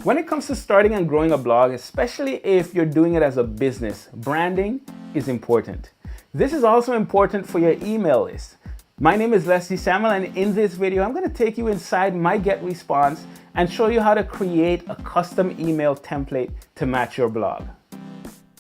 When it comes to starting and growing a blog, especially if you're doing it as a business, branding is important. This is also important for your email list. My name is Leslie Samuel, and in this video, I'm going to take you inside my GetResponse and show you how to create a custom email template to match your blog.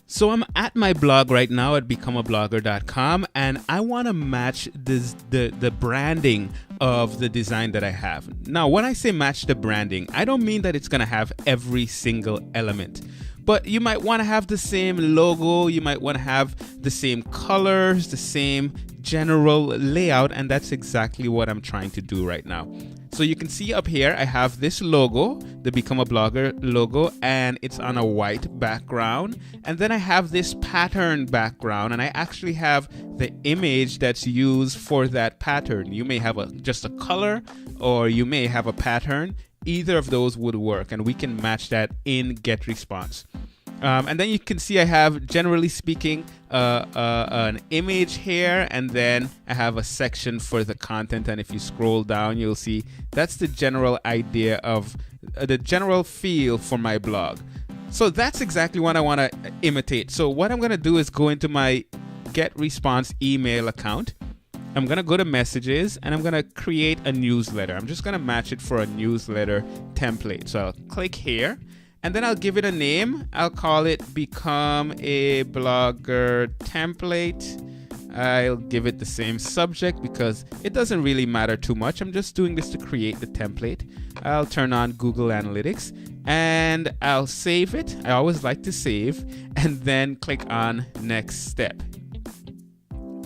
So I'm at my blog right now at becomeablogger.com, and I want to match the branding of the design that I have. Now, when I say match the branding, I don't mean that it's going to have every single element. But you might want to have the same logo, you might want to have the same colors, the same general layout, and that's exactly what I'm trying to do right now. So you can see up here, I have this logo, the Become a Blogger logo, and it's on a white background. And then I have this pattern background, and I actually have the image that's used for that pattern. You may have just a color, or you may have a pattern. Either of those would work, and we can match that in GetResponse. And then you can see I have, generally speaking, an image here, and then I have a section for the content. And if you scroll down, you'll see that's the general idea of the general feel for my blog. So that's exactly what I want to imitate. So what I'm going to do is go into my GetResponse email account. I'm going to go to messages, and I'm going to create a newsletter. I'm just going to match it for a newsletter template. So I'll click here, and then I'll give it a name. I'll call it Become a Blogger Template. I'll give it the same subject because it doesn't really matter too much. I'm just doing this to create the template. I'll turn on Google Analytics, and I'll save it. I always like to save, and then click on Next Step.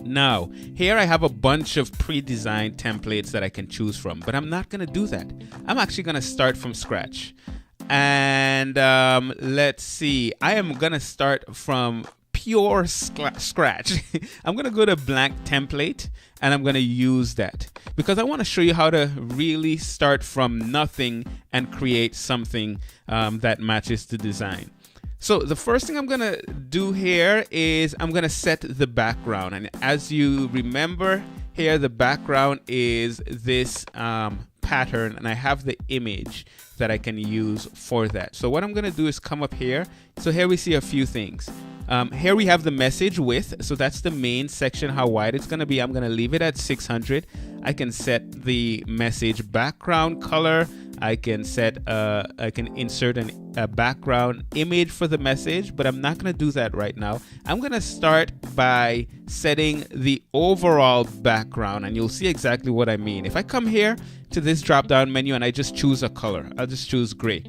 Now, here I have a bunch of pre-designed templates that I can choose from, but I'm not going to do that. I'm actually going to start from scratch. And let's see, I am going to start from pure scratch. I'm going to go to blank template, and I'm going to use that because I want to show you how to really start from nothing and create something that matches the design. So the first thing I'm going to do here is I'm going to set the background. And as you remember here, the background is this pattern, and I have the image that I can use for that. So what I'm going to do is come up here. So here we see a few things. Here we have the message width. So that's the main section, how wide it's going to be. I'm going to leave it at 600. I can set the message background color. I can insert a background image for the message, but I'm not going to do that right now. I'm going to start by setting the overall background, and you'll see exactly what I mean. If I come here to this drop down menu and I just choose a color, I'll just choose gray.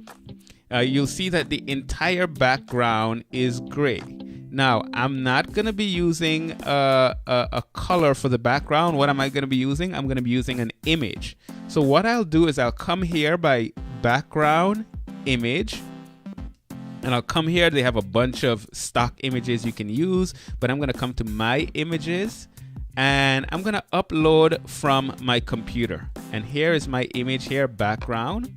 You'll see that the entire background is gray. Now, I'm not going to be using a color for the background. What am I going to be using? I'm going to be using an image. So what I'll do is I'll come here by background image, and I'll come here. They have a bunch of stock images you can use, but I'm going to come to my images, and I'm going to upload from my computer. And here is my image here, background.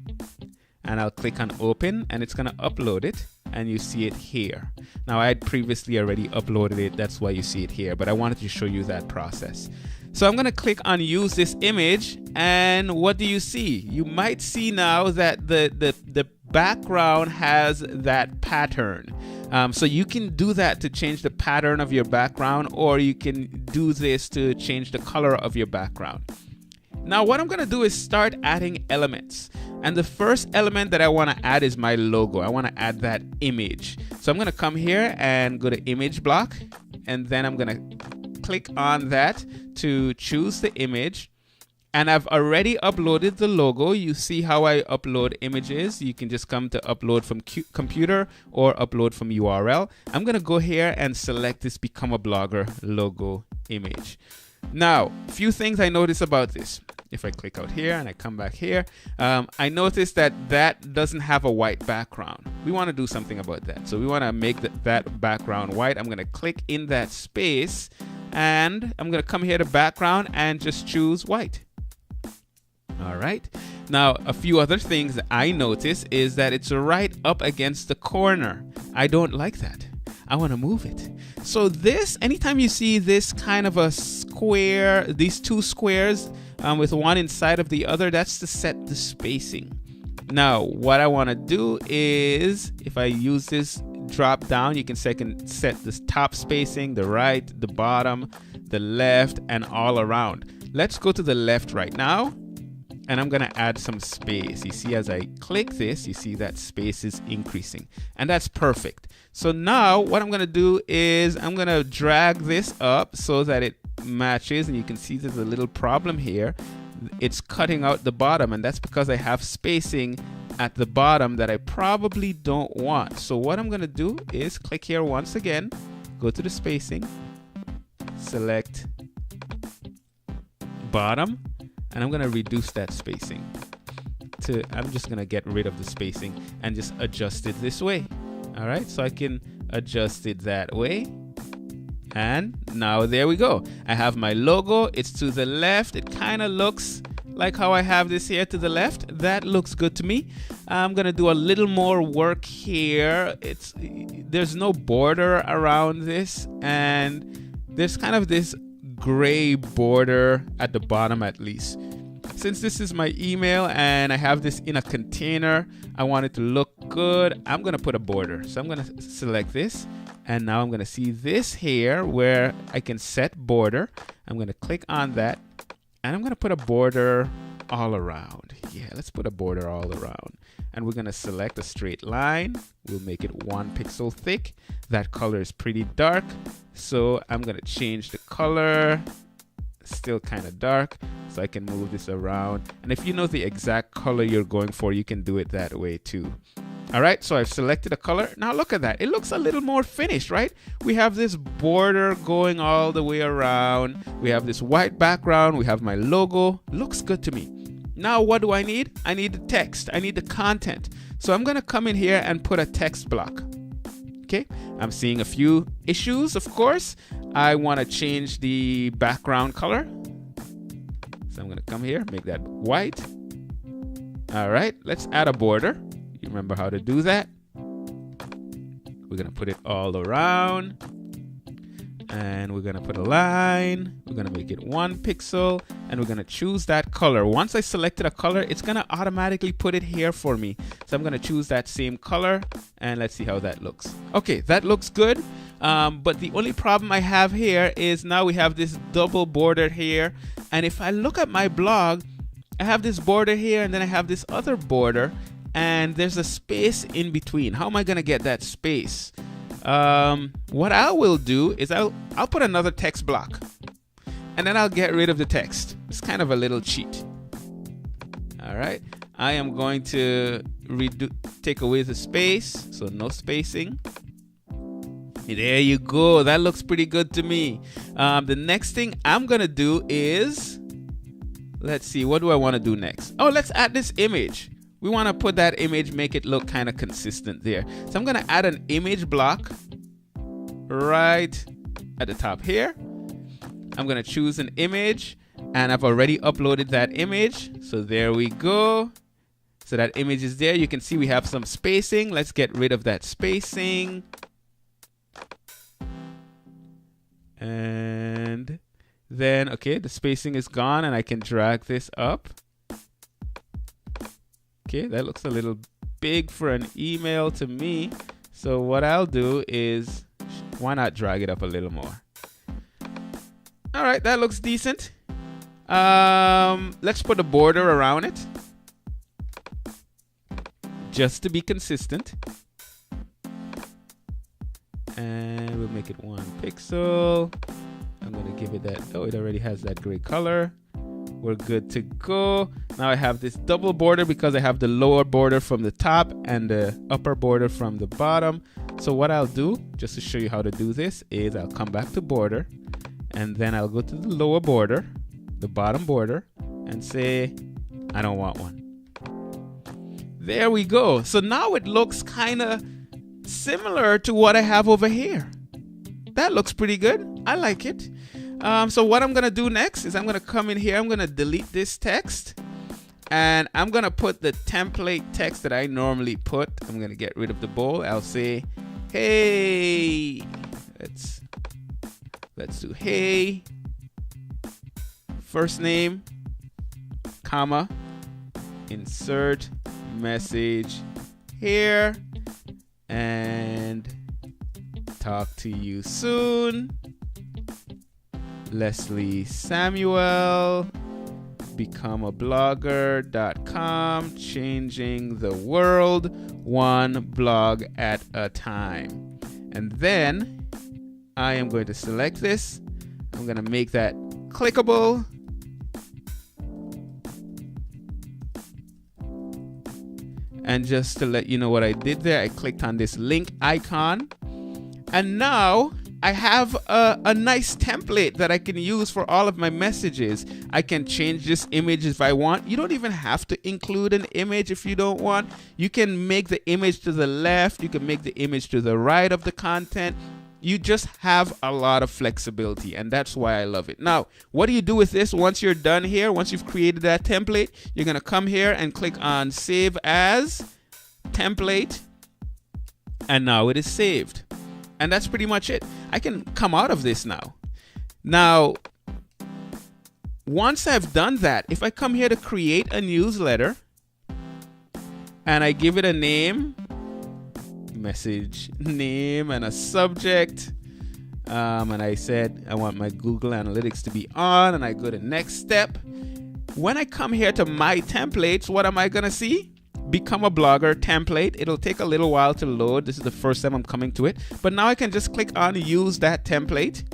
And I'll click on open, and it's going to upload it, and you see it here. Now, I had previously already uploaded it. That's why you see it here, but I wanted to show you that process. So I'm going to click on use this image, and what do you see? You might see now that the background has that pattern. So you can do that to change the pattern of your background, or you can do this to change the color of your background. Now, what I'm going to do is start adding elements. And the first element that I want to add is my logo. I want to add that image. So I'm going to come here and go to image block, and then I'm going to click on that to choose the image. And I've already uploaded the logo. You see how I upload images. You can just come to upload from computer or upload from URL. I'm going to go here and select this Become a Blogger logo image. Now, a few things I notice about this. If I click out here and I come back here, I notice that doesn't have a white background. We want to do something about that. So we want to make that background white. I'm going to click in that space, and I'm going to come here to background and just choose white. All right. Now, a few other things that I notice is that it's right up against the corner. I don't like that. I want to move it. So this, anytime you see this kind of a square, these two squares with one inside of the other, that's to set the spacing. Now, what I want to do is, if I use this drop down, you can set the top spacing, the right, the bottom, the left, and all around. Let's go to the left right now, and I'm going to add some space. You see, as I click this, you see that space is increasing, and that's perfect. So now what I'm going to do is I'm going to drag this up so that it matches, and you can see there's a little problem here. It's cutting out the bottom, and that's because I have spacing at the bottom that I probably don't want. So what I'm going to do is click here once again, go to the spacing, select bottom, and I'm going to reduce that spacing to, I'm just going to get rid of the spacing and just adjust it this way. All right, so I can adjust it that way. And now there we go. I have my logo. It's to the left. It kind of looks like how I have this here to the left. That looks good to me. I'm gonna do a little more work here. There's no border around this, and there's kind of this gray border at the bottom at least. Since this is my email and I have this in a container, I want it to look good. I'm gonna put a border. So I'm gonna select this. And now I'm going to see this here where I can set border. I'm going to click on that, and I'm going to put a border all around. Yeah, let's put a border all around. And we're going to select a straight line. We'll make it 1 pixel thick. That color is pretty dark, so I'm going to change the color. Still kind of dark, so I can move this around. And if you know the exact color you're going for, you can do it that way too. All right, so I've selected a color. Now look at that. It looks a little more finished, right? We have this border going all the way around. We have this white background. We have my logo. Looks good to me. Now what do I need? I need the text. I need the content. So I'm going to come in here and put a text block. Okay, I'm seeing a few issues, of course. I want to change the background color. So I'm going to come here, make that white. All right, let's add a border. You remember how to do that. We're going to put it all around. And we're going to put a line. We're going to make it 1 pixel. And we're going to choose that color. Once I selected a color, it's going to automatically put it here for me. So I'm going to choose that same color. And let's see how that looks. Okay, that looks good. But the only problem I have here is now we have this double border here. And if I look at my blog, I have this border here and then I have this other border. And there's a space in between. How am I going to get that space? What I will do is I'll put another text block, and then I'll get rid of the text. It's kind of a little cheat. All right, I am going to take away the space, so no spacing. There you go. That looks pretty good to me. The next thing I'm gonna do is, let's see, what do I want to do next? Oh, let's add this image. We want to put that image, make it look kind of consistent there. So I'm going to add an image block right at the top here. I'm going to choose an image, and I've already uploaded that image. So there we go. So that image is there. You can see we have some spacing. Let's get rid of that spacing. And then, okay, the spacing is gone, and I can drag this up. Okay, that looks a little big for an email to me. So what I'll do is, why not drag it up a little more? All right, that looks decent. Let's put a border around it, just to be consistent. And we'll make it 1 pixel. I'm gonna give it that, oh, it already has that gray color. We're good to go. Now I have this double border because I have the lower border from the top and the upper border from the bottom. So what I'll do, just to show you how to do this, is I'll come back to border, and then I'll go to the lower border, the bottom border, and say, I don't want one. There we go. So now it looks kind of similar to what I have over here. That looks pretty good. I like it. So what I'm going to do next is I'm going to come in here. I'm going to delete this text, and I'm going to put the template text that I normally put. I'm going to get rid of the bold. I'll say, hey, let's do, hey, first name, comma, insert message here and talk to you soon. Leslie Samuel, becomeablogger.com, changing the world one blog at a time. And then I am going to select this. I'm going to make that clickable. And just to let you know what I did there, I clicked on this link icon. And now I have a nice template that I can use for all of my messages. I can change this image if I want. You don't even have to include an image if you don't want. You can make the image to the left. You can make the image to the right of the content. You just have a lot of flexibility, and that's why I love it. Now, what do you do with this once you're done here? Once you've created that template, you're going to come here and click on Save As Template, and now it is saved. And that's pretty much it. I can come out of this now. Now, once I've done that, if I come here to create a newsletter and I give it a name, message name and a subject, and I said I want my Google Analytics to be on, and I go to next step. When I come here to my templates, what am I going to see? Become a Blogger template. It'll take a little while to load. This is the first time I'm coming to it, but now I can just click on use that template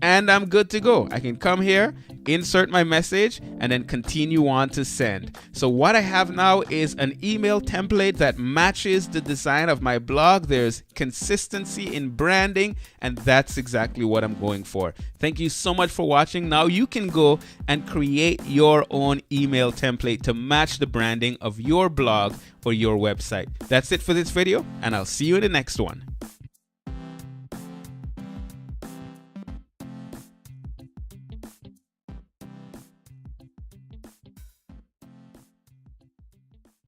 and I'm good to go. I can come here, insert my message, and then continue on to send. So what I have now is an email template that matches the design of my blog. There's consistency in branding, and that's exactly what I'm going for. Thank you so much for watching. Now you can go and create your own email template to match the branding of your blog or your website. That's it for this video, and I'll see you in the next one.